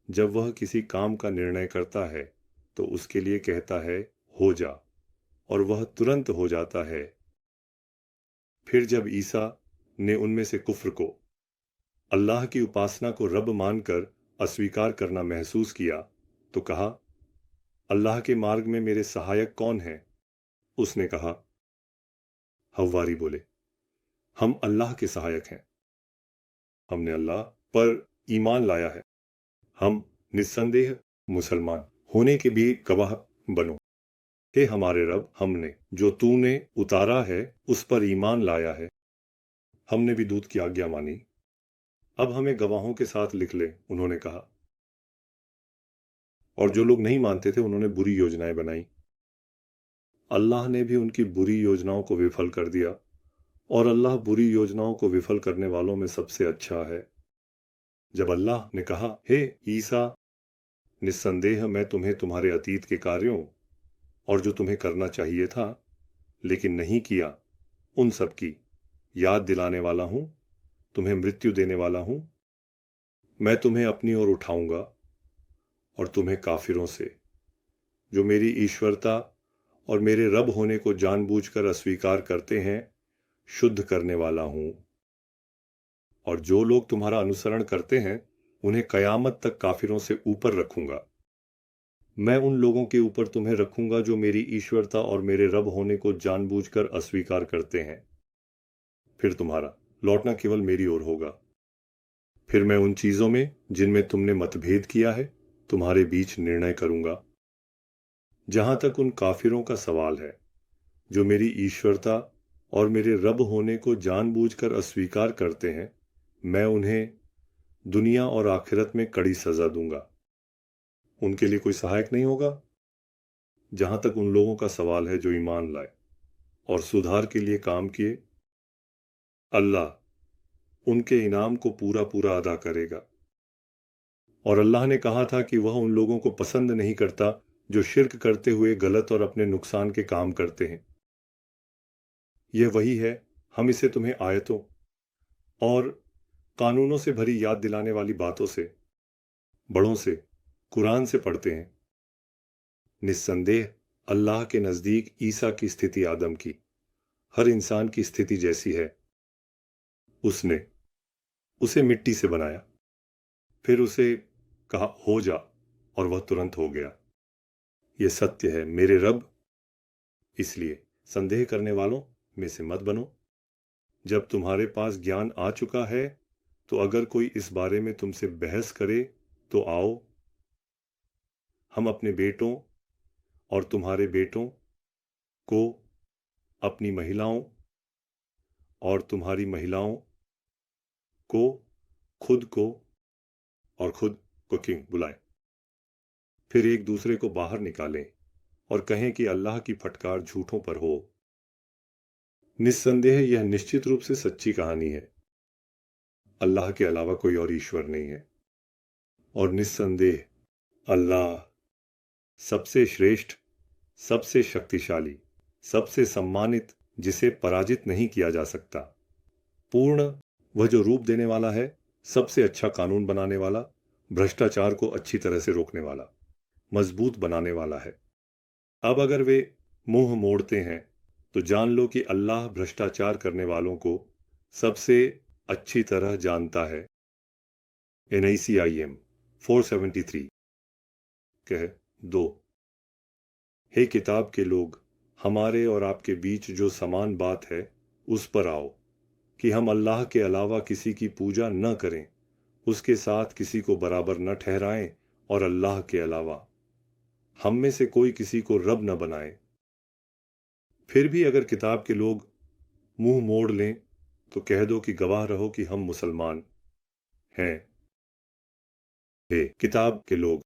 जब वह किसी काम का निर्णय करता है तो उसके लिए कहता है, हो जा, और वह तुरंत हो जाता है। फिर जब ईसा ने उनमें से कुफ्र को, अल्लाह की उपासना को रब मानकर अस्वीकार करना महसूस किया तो कहा, अल्लाह के मार्ग में मेरे सहायक कौन हैं? उसने कहा, हव्वारी बोले, हम अल्लाह के सहायक हैं। हमने अल्लाह पर ईमान लाया है। हम निस्संदेह मुसलमान होने के भी गवाह बनो। हे हमारे रब, हमने जो तूने उतारा है उस पर ईमान लाया है। हमने भी दूत की आज्ञा मानी। अब हमें गवाहों के साथ लिख ले, उन्होंने कहा। और जो लोग नहीं मानते थे उन्होंने बुरी योजनाएं बनाई। अल्लाह ने भी उनकी बुरी योजनाओं को विफल कर दिया और अल्लाह बुरी योजनाओं को विफल करने वालों में सबसे अच्छा है। जब अल्लाह ने कहा, हे ईसा, निस्संदेह मैं तुम्हें तुम्हारे अतीत के कार्यों और जो तुम्हें करना चाहिए था लेकिन नहीं किया, उन सब की याद दिलाने वाला हूं, तुम्हें मृत्यु देने वाला हूं, मैं तुम्हें अपनी ओर उठाऊंगा और तुम्हें काफिरों से, जो मेरी ईश्वरता और मेरे रब होने को जानबूझकर अस्वीकार करते हैं, शुद्ध करने वाला हूं। और जो लोग तुम्हारा अनुसरण करते हैं, उन्हें कयामत तक काफिरों से ऊपर रखूंगा। मैं उन लोगों के ऊपर तुम्हें रखूंगा जो मेरी ईश्वरता और मेरे रब होने को जानबूझकर अस्वीकार करते हैं। फिर तुम्हारा लौटना केवल मेरी ओर होगा। फिर मैं उन चीजों में जिनमें तुमने मतभेद किया है, तुम्हारे बीच निर्णय करूंगा। जहां तक उन काफिरों का सवाल है, जो मेरी ईश्वरता और मेरे रब होने को जानबूझकर अस्वीकार करते हैं, मैं उन्हें दुनिया और आखिरत में कड़ी सजा दूंगा। उनके लिए कोई सहायक नहीं होगा। जहां तक उन लोगों का सवाल है जो ईमान लाए और सुधार के लिए काम किए, अल्लाह उनके इनाम को पूरा पूरा अदा करेगा। और अल्लाह ने कहा था कि वह उन लोगों को पसंद नहीं करता जो शिर्क करते हुए गलत और अपने नुकसान के काम करते हैं। यह वही है, हम इसे तुम्हें आयतों और कानूनों से भरी याद दिलाने वाली बातों से, बड़ों से, कुरान से पढ़ते हैं। निस्संदेह अल्लाह के नज़दीक ईसा की स्थिति आदम की, हर इंसान की स्थिति जैसी है। उसने उसे मिट्टी से बनाया, फिर उसे कहा हो जा, और वह तुरंत हो गया। यह सत्य है मेरे रब, इसलिए संदेह करने वालों में से मत बनो। जब तुम्हारे पास ज्ञान आ चुका है, तो अगर कोई इस बारे में तुमसे बहस करे तो आओ, हम अपने बेटों और तुम्हारे बेटों को, अपनी महिलाओं और तुम्हारी महिलाओं को, खुद को और खुद को किंग बुलाएं। फिर एक दूसरे को बाहर निकालें और कहें कि अल्लाह की फटकार झूठों पर हो। निस्संदेह यह निश्चित रूप से सच्ची कहानी है। अल्लाह के अलावा कोई और ईश्वर नहीं है। और निस्संदेह अल्लाह सबसे श्रेष्ठ, सबसे शक्तिशाली, सबसे सम्मानित, जिसे पराजित नहीं किया जा सकता। पूर्ण, वह जो रूप देने वाला है, सबसे अच्छा कानून बनाने वाला, भ्रष्टाचार को अच्छी तरह से रोकने वाला, मजबूत बनाने वाला है। अब अगर वे मुंह मोड़ते हैं तो जान लो कि अल्लाह भ्रष्टाचार करने वालों को सबसे अच्छी तरह जानता है। NICIM 473 कह दो, हे किताब के लोग, हमारे और आपके बीच जो समान बात है उस पर आओ कि हम अल्लाह के अलावा किसी की पूजा न करें, उसके साथ किसी को बराबर न ठहराएं, और अल्लाह के अलावा हम में से कोई किसी को रब न बनाए। फिर भी अगर किताब के लोग मुंह मोड़ लें तो कह दो कि गवाह रहो कि हम मुसलमान हैं। हे किताब के लोग,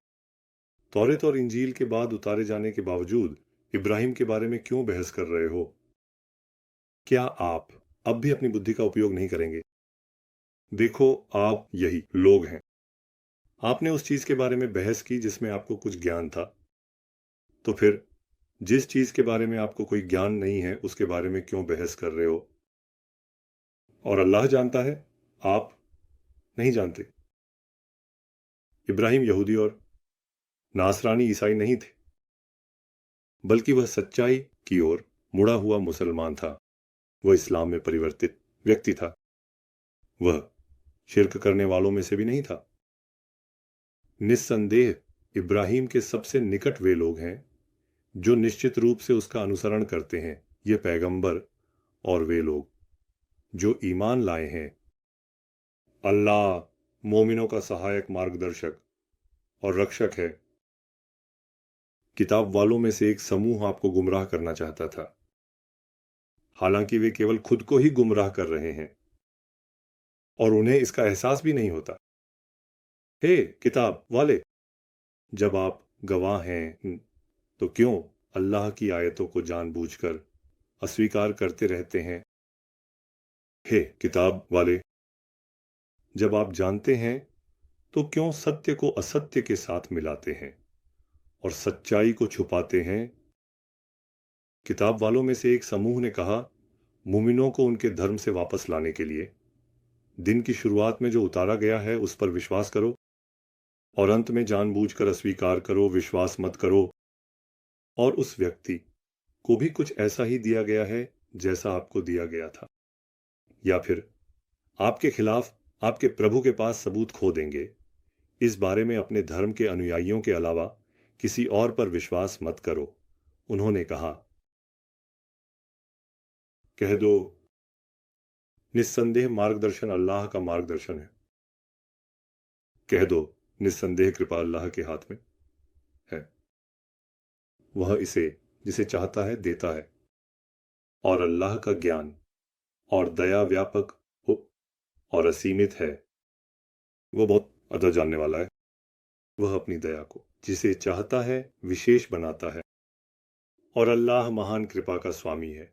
तौरेत और इंजील के बाद उतारे जाने के बावजूद इब्राहिम के बारे में क्यों बहस कर रहे हो? क्या आप अब भी अपनी बुद्धि का उपयोग नहीं करेंगे? देखो, आप यही लोग हैं। आपने उस चीज के बारे में बहस की जिसमें आपको कुछ ज्ञान था, तो फिर जिस चीज के बारे में आपको कोई ज्ञान नहीं है उसके बारे में क्यों बहस कर रहे हो? और अल्लाह जानता है, आप नहीं जानते। इब्राहिम यहूदी और नासरानी ईसाई नहीं थे, बल्कि वह सच्चाई की ओर मुड़ा हुआ मुसलमान था। वह इस्लाम में परिवर्तित व्यक्ति था। वह शिर्क करने वालों में से भी नहीं था। निस्संदेह इब्राहिम के सबसे निकट वे लोग हैं जो निश्चित रूप से उसका अनुसरण करते हैं, ये पैगंबर और वे लोग जो ईमान लाए हैं। अल्लाह मोमिनों का सहायक, मार्गदर्शक और रक्षक है। किताब वालों में से एक समूह आपको गुमराह करना चाहता था, हालांकि वे केवल खुद को ही गुमराह कर रहे हैं और उन्हें इसका एहसास भी नहीं होता। हे किताब वाले, जब आप गवाह हैं तो क्यों अल्लाह की आयतों को जानबूझकर अस्वीकार करते रहते हैं? हे किताब वाले, जब आप जानते हैं तो क्यों सत्य को असत्य के साथ मिलाते हैं और सच्चाई को छुपाते हैं? किताब वालों में से एक समूह ने कहा, मुमिनों को उनके धर्म से वापस लाने के लिए, दिन की शुरुआत में जो उतारा गया है उस पर विश्वास करो, और अंत में जानबूझकर अस्वीकार करो, विश्वास मत करो। और उस व्यक्ति को भी कुछ ऐसा ही दिया गया है जैसा आपको दिया गया था, या फिर आपके खिलाफ आपके प्रभु के पास सबूत खो देंगे। इस बारे में अपने धर्म के अनुयायियों के अलावा किसी और पर विश्वास मत करो। उन्होंने कहा, कह दो, निस्संदेह मार्गदर्शन अल्लाह का मार्गदर्शन है। कह दो, निस्संदेह कृपा अल्लाह के हाथ में है। वह इसे जिसे चाहता है देता है, और अल्लाह का ज्ञान और दया व्यापक और असीमित है। वह बहुत अदर जानने वाला है। वह अपनी दया को जिसे चाहता है विशेष बनाता है, और अल्लाह महान कृपा का स्वामी है।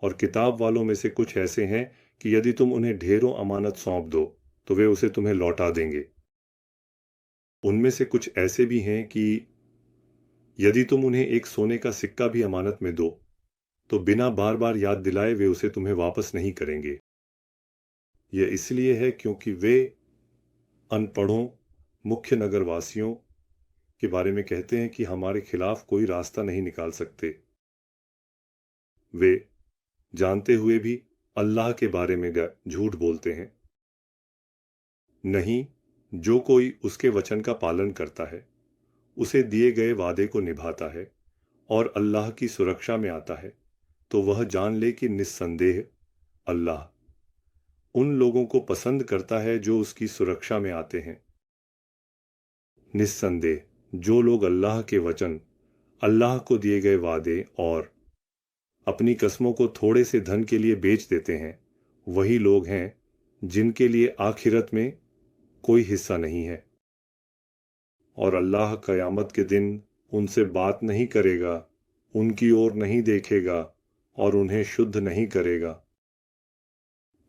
और किताब वालों में से कुछ ऐसे हैं कि यदि तुम उन्हें ढेरों अमानत सौंप दो तो वे उसे तुम्हें लौटा देंगे। उनमें से कुछ ऐसे भी हैं कि यदि तुम उन्हें एक सोने का सिक्का भी अमानत में दो तो बिना बार बार याद दिलाए वे उसे तुम्हें वापस नहीं करेंगे। यह इसलिए है क्योंकि वे अनपढ़ों मुख्य नगरवासियों के बारे में कहते हैं कि हमारे खिलाफ कोई रास्ता नहीं निकाल सकते। वे जानते हुए भी अल्लाह के बारे में झूठ बोलते हैं। नहीं, जो कोई उसके वचन का पालन करता है, उसे दिए गए वादे को निभाता है और अल्लाह की सुरक्षा में आता है, तो वह जान ले कि निस्संदेह अल्लाह उन लोगों को पसंद करता है जो उसकी सुरक्षा में आते हैं। निस्संदेह जो लोग अल्लाह के वचन, अल्लाह को दिए गए वादे और अपनी कस्मों को थोड़े से धन के लिए बेच देते हैं, वही लोग हैं जिनके लिए आखिरत में कोई हिस्सा नहीं है। और अल्लाह क़यामत के दिन उनसे बात नहीं करेगा, उनकी ओर नहीं देखेगा और उन्हें शुद्ध नहीं करेगा।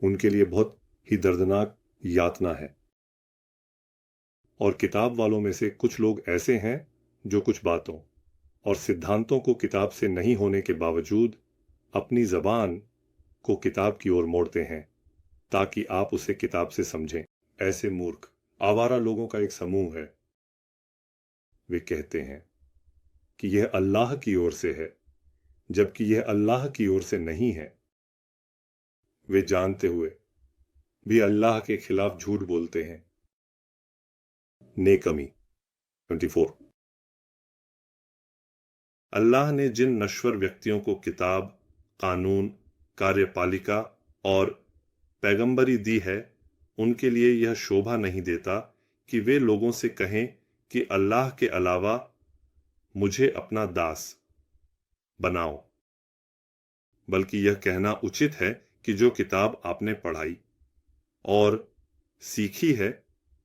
उनके लिए बहुत ही दर्दनाक यातना है। और किताब वालों में से कुछ लोग ऐसे हैं जो कुछ बातों और सिद्धांतों को किताब से नहीं होने के बावजूद अपनी जबान को किताब की ओर मोड़ते हैं ताकि आप उसे किताब से समझें। ऐसे मूर्ख आवारा लोगों का एक समूह है। वे कहते हैं कि यह अल्लाह की ओर से है, जबकि यह अल्लाह की ओर से नहीं है। वे जानते हुए भी अल्लाह के खिलाफ झूठ बोलते हैं। नेकमी 24। अल्लाह ने जिन नश्वर व्यक्तियों को किताब, कानून, कार्यपालिका और पैगंबरी दी है, उनके लिए यह शोभा नहीं देता कि वे लोगों से कहें कि अल्लाह के अलावा मुझे अपना दास बनाओ, बल्कि यह कहना उचित है कि जो किताब आपने पढ़ाई और सीखी है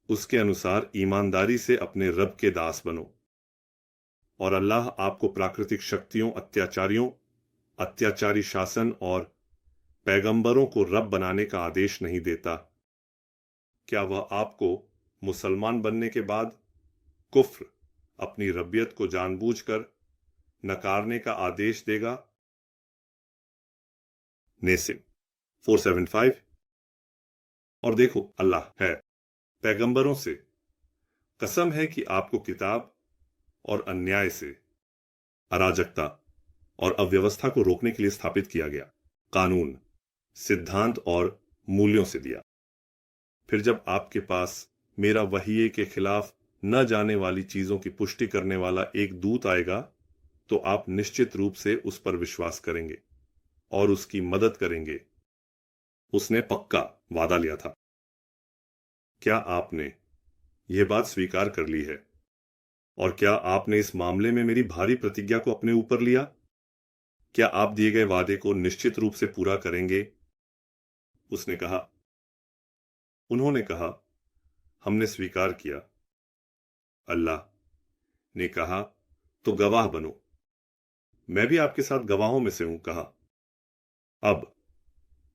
उसके अनुसार ईमानदारी से अपने रब के दास बनो। और अल्लाह आपको प्राकृतिक शक्तियों, अत्याचारी शासन और पैगंबरों को रब बनाने का आदेश नहीं देता। क्या वह आपको मुसलमान बनने के बाद कुफ्र, अपनी रबियत को जानबूझकर नकारने का आदेश देगा? नेसिम 475। और देखो, अल्लाह है पैगंबरों से कसम है कि आपको किताब और अन्याय से, अराजकता और अव्यवस्था को रोकने के लिए स्थापित किया गया कानून, सिद्धांत और मूल्यों से दिया। फिर जब आपके पास मेरा वहिये के खिलाफ न जाने वाली चीजों की पुष्टि करने वाला एक दूत आएगा, तो आप निश्चित रूप से उस पर विश्वास करेंगे और उसकी मदद करेंगे। उसने पक्का वादा लिया था। क्या आपने यह बात स्वीकार कर ली है? और क्या आपने इस मामले में मेरी भारी प्रतिज्ञा को अपने ऊपर लिया? क्या आप दिए गए वादे को निश्चित रूप से पूरा करेंगे? उसने कहा, उन्होंने कहा, हमने स्वीकार किया। अल्लाह ने कहा, तो गवाह बनो। मैं भी आपके साथ गवाहों में से हूं। कहा, अब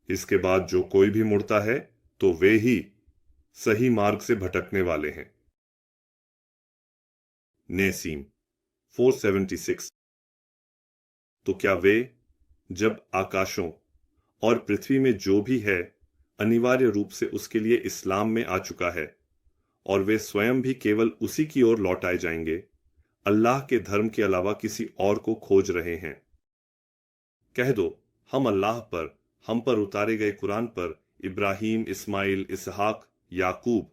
इसके बाद जो कोई भी मुड़ता है तो वे ही सही मार्ग से भटकने वाले हैं। नेसीम 476। तो क्या वे, जब आकाशों और पृथ्वी में जो भी है अनिवार्य रूप से उसके लिए इस्लाम में आ चुका है और वे स्वयं भी केवल उसी की ओर लौटाए जाएंगे, अल्लाह के धर्म के अलावा किसी और को खोज रहे हैं। कह दो, हम अल्लाह पर, हम पर उतारे गए कुरान पर, इब्राहीम, इस्माइल, इसहाक, याकूब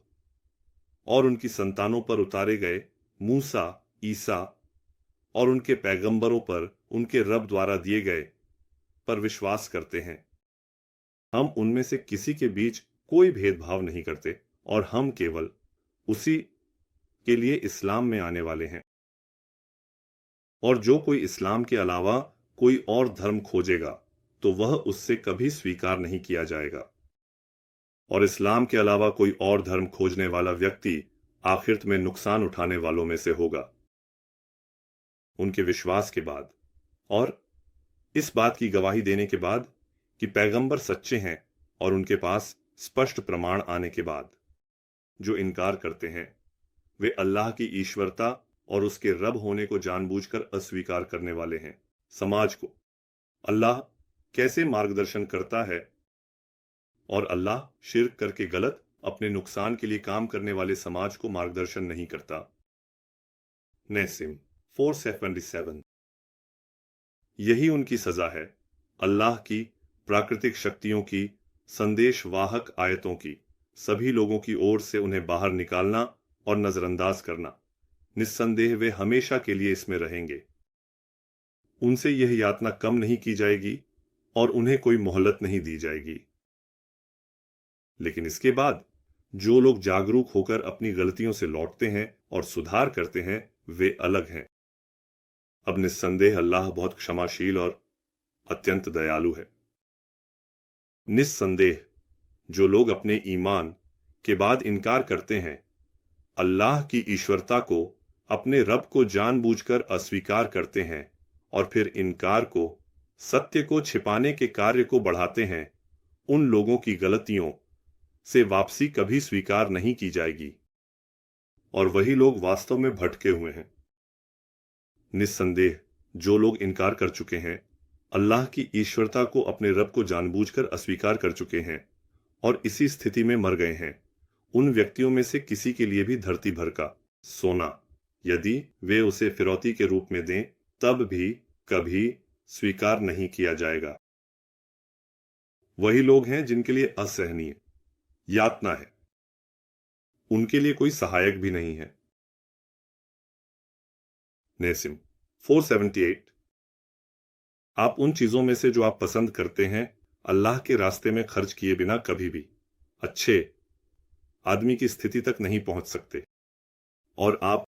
और उनकी संतानों पर उतारे गए मूसा, ईसा और उनके पैगंबरों पर उनके रब द्वारा दिए गए पर विश्वास करते हैं। हम उनमें से किसी के बीच कोई भेदभाव नहीं करते और हम केवल उसी के लिए इस्लाम में आने वाले हैं। और जो कोई इस्लाम के अलावा कोई और धर्म खोजेगा तो वह उससे कभी स्वीकार नहीं किया जाएगा। और इस्लाम के अलावा कोई और धर्म खोजने वाला व्यक्ति आखिरत में नुकसान उठाने वालों में से होगा। उनके विश्वास के बाद और इस बात की गवाही देने के बाद कि पैगंबर सच्चे हैं और उनके पास स्पष्ट प्रमाण आने के बाद, जो इनकार करते हैं वे अल्लाह की ईश्वरता और उसके रब होने को जानबूझकर अस्वीकार करने वाले हैं। समाज को अल्लाह कैसे मार्गदर्शन करता है और अल्लाह शिर्क करके गलत, अपने नुकसान के लिए काम करने वाले समाज को मार्गदर्शन नहीं करता। नेसिम 477। यही उनकी सजा है, अल्लाह की प्राकृतिक शक्तियों की संदेशवाहक आयतों की सभी लोगों की ओर से उन्हें बाहर निकालना और नजरअंदाज करना। निस्संदेह वे हमेशा के लिए इसमें रहेंगे। उनसे यह यातना कम नहीं की जाएगी और उन्हें कोई मोहलत नहीं दी जाएगी। लेकिन इसके बाद जो लोग जागरूक होकर अपनी गलतियों से लौटते हैं और सुधार करते हैं वे अलग हैं। अब निस्संदेह अल्लाह बहुत क्षमाशील और अत्यंत दयालु है। निस्संदेह जो लोग अपने ईमान के बाद इनकार करते हैं, अल्लाह की ईश्वरता को, अपने रब को जानबूझकर अस्वीकार करते हैं और फिर इनकार को, सत्य को छिपाने के कार्य को बढ़ाते हैं, उन लोगों की गलतियों से वापसी कभी स्वीकार नहीं की जाएगी और वही लोग वास्तव में भटके हुए हैं। निस्संदेह जो लोग इनकार कर चुके हैं, अल्लाह की ईश्वरता को, अपने रब को जानबूझकर अस्वीकार कर चुके हैं और इसी स्थिति में मर गए हैं, उन व्यक्तियों में से किसी के लिए भी धरती भर का सोना यदि वे उसे फिरौती के रूप में दें तब भी कभी स्वीकार नहीं किया जाएगा। वही लोग हैं जिनके लिए असहनीय यातना है, उनके लिए कोई सहायक भी नहीं है। नेसिम 478। आप उन चीजों में से जो आप पसंद करते हैं अल्लाह के रास्ते में खर्च किए बिना कभी भी अच्छे आदमी की स्थिति तक नहीं पहुंच सकते। और आप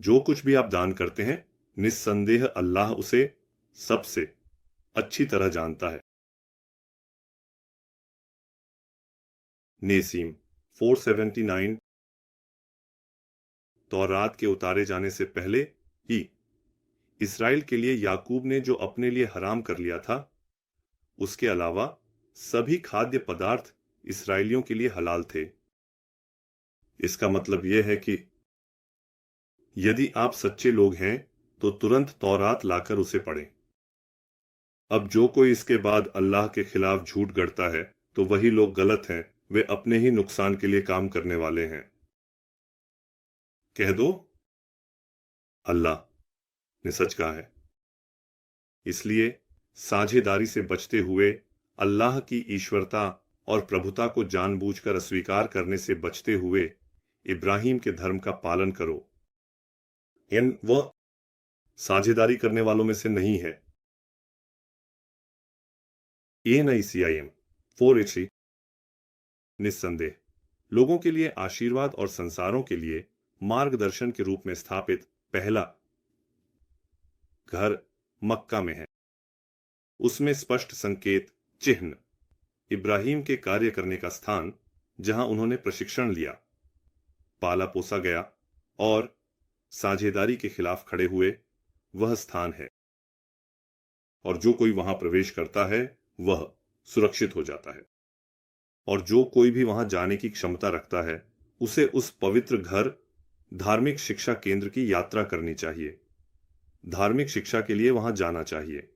जो कुछ भी आप दान करते हैं, निस्संदेह अल्लाह उसे सबसे अच्छी तरह जानता है। नेसीम 479। तौरात के उतारे जाने से पहले ही इसराइल के लिए याकूब ने जो अपने लिए हराम कर लिया था, उसके अलावा सभी खाद्य पदार्थ इसराइलियों के लिए हलाल थे। इसका मतलब यह है कि यदि आप सच्चे लोग हैं तो तुरंत तौरात लाकर उसे पढ़ें। अब जो कोई इसके बाद अल्लाह के खिलाफ झूठ गढ़ता है तो वही लोग गलत हैं, वे अपने ही नुकसान के लिए काम करने वाले हैं। कह दो, अल्लाह ने सच कहा है। इसलिए साझेदारी से बचते हुए, अल्लाह की ईश्वरता और प्रभुता को जानबूझकर अस्वीकार करने से बचते हुए इब्राहिम के धर्म का पालन करो। वह साझेदारी करने वालों में से नहीं है। ANICIM 483। निस्संदेह लोगों के लिए आशीर्वाद और संसारों के लिए मार्गदर्शन के रूप में स्थापित पहला घर मक्का में है। उसमें स्पष्ट संकेत चिन्ह इब्राहिम के कार्य करने का स्थान, जहां उन्होंने प्रशिक्षण लिया, पाला पोसा गया और साझेदारी के खिलाफ खड़े हुए, वह स्थान है। और जो कोई वहां प्रवेश करता है वह सुरक्षित हो जाता है। और जो कोई भी वहां जाने की क्षमता रखता है उसे उस पवित्र घर धार्मिक शिक्षा केंद्र की यात्रा करनी चाहिए, धार्मिक शिक्षा के लिए वहां जाना चाहिए।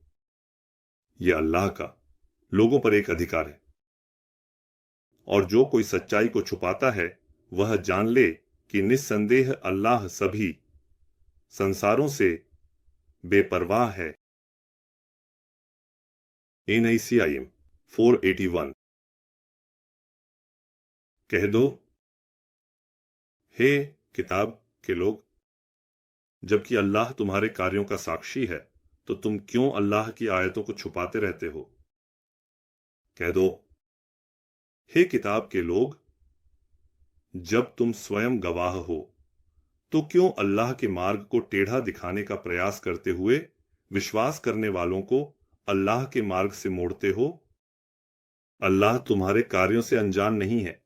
यह अल्लाह का लोगों पर एक अधिकार है। और जो कोई सच्चाई को छुपाता है वह जान ले कि निस्संदेह अल्लाह सभी संसारों से बेपरवाह है। NICIM 481। कह दो, हे किताब के लोग, जबकि अल्लाह तुम्हारे कार्यों का साक्षी है तो तुम क्यों अल्लाह की आयतों को छुपाते रहते हो। कह दो, हे किताब के लोग, जब तुम स्वयं गवाह हो तो क्यों अल्लाह के मार्ग को टेढ़ा दिखाने का प्रयास करते हुए विश्वास करने वालों को अल्लाह के मार्ग से मोड़ते हो। अल्लाह तुम्हारे कार्यों से अनजान नहीं है।